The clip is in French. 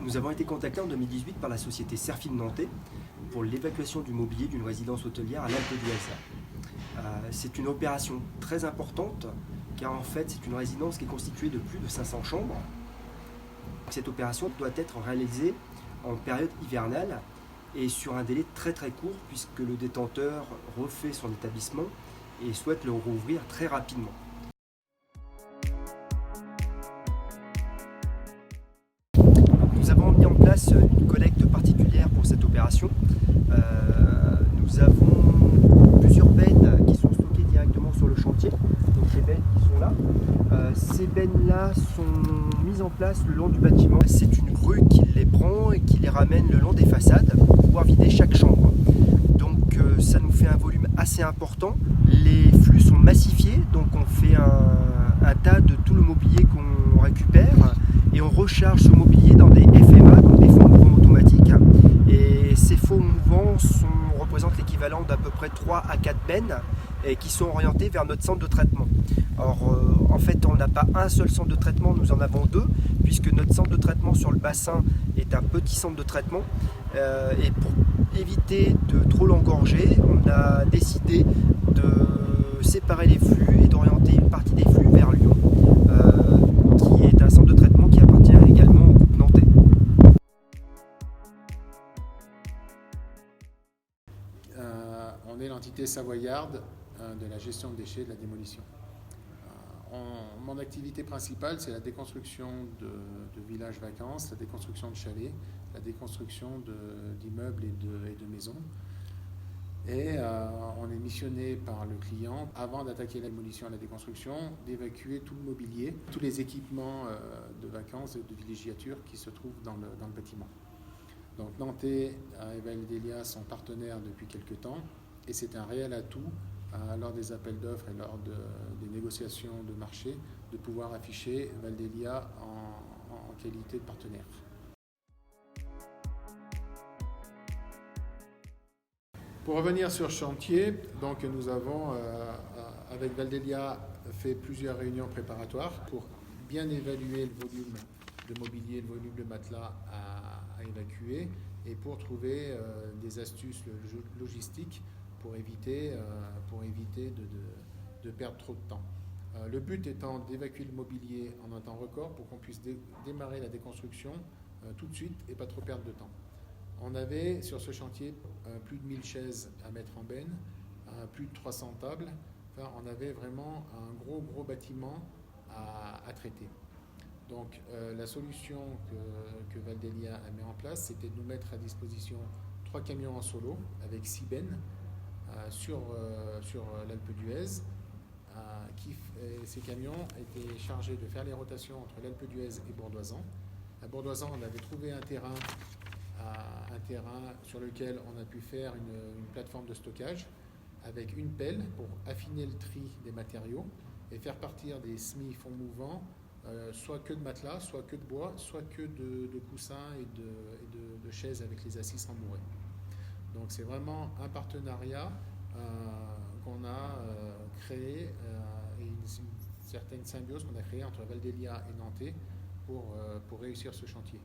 Nous avons été contactés en 2018 par la société Serfine Nantais pour l'évacuation du mobilier d'une résidence hôtelière à l'Alpe d'Huez. C'est une opération très importante car en fait c'est une résidence qui est constituée de plus de 500 chambres. Cette opération doit être réalisée en période hivernale et sur un délai très court puisque le détenteur refait son établissement et souhaite le rouvrir très rapidement. Nous avons mis en place une collecte particulière pour cette opération. Nous avons plusieurs bennes qui sont stockées directement sur le chantier, donc les bennes qui sont là. Ces bennes-là sont mises en place le long du bâtiment. C'est une grue qui les prend et qui les ramène le long des façades pour pouvoir vider chaque chambre. Donc ça nous fait un volume assez important. Les flux sont massifiés, donc on fait un tas de tout le mobilier qu'on récupère et on recharge ce mobilier dans des FMA, donc des fonds mouvants automatiques. Et ces faux mouvants représentent l'équivalent d'à peu près 3 à 4 bennes et qui sont orientés vers notre centre de traitement. Alors en fait on n'a pas un seul centre de traitement, nous en avons deux, puisque notre centre de traitement sur le bassin est un petit centre de traitement. Et pour éviter de trop l'engorger, on a décidé de séparer les flux et d'orienter une partie des flux vers Lyon, qui est un centre de traitement qui appartient également au groupe nantais. On est l'entité savoyarde de la gestion de déchets et de la démolition. Mon activité principale, c'est la déconstruction de villages vacances, la déconstruction de chalets, la déconstruction d'immeubles et de maisons. Et on est missionné par le client, avant d'attaquer la démolition et la déconstruction, d'évacuer tout le mobilier, tous les équipements de vacances et de villégiature qui se trouvent dans le bâtiment. Donc Nantais et Valdelia sont partenaires depuis quelques temps et c'est un réel atout lors des appels d'offres et lors des négociations de marché de pouvoir afficher Valdelia en qualité de partenaire. Pour revenir sur le chantier, donc nous avons avec Valdelia fait plusieurs réunions préparatoires pour bien évaluer le volume de mobilier, le volume de matelas à évacuer et pour trouver des astuces logistiques pour éviter de perdre trop de temps. Le but étant d'évacuer le mobilier en un temps record pour qu'on puisse démarrer la déconstruction tout de suite et pas trop perdre de temps. On avait sur ce chantier plus de 1000 chaises à mettre en benne, plus de 300 tables. Enfin, on avait vraiment un gros bâtiment à traiter. Donc la solution que Valdelia a mis en place, c'était de nous mettre à disposition 3 camions en solo avec 6 bennes sur l'Alpe d'Huez. Ces camions étaient chargés de faire les rotations entre l'Alpe d'Huez et Bourdoisan. À Bourdoisan, on avait trouvé un terrain sur lequel on a pu faire une plateforme de stockage avec une pelle pour affiner le tri des matériaux et faire partir des semis fonds mouvants, soit que de matelas, soit que de bois, soit que de coussins et de chaises avec les assises rembourrées. Donc c'est vraiment un partenariat qu'on a créé et une certaine symbiose qu'on a créée entre Valdelia et Nantais pour réussir ce chantier.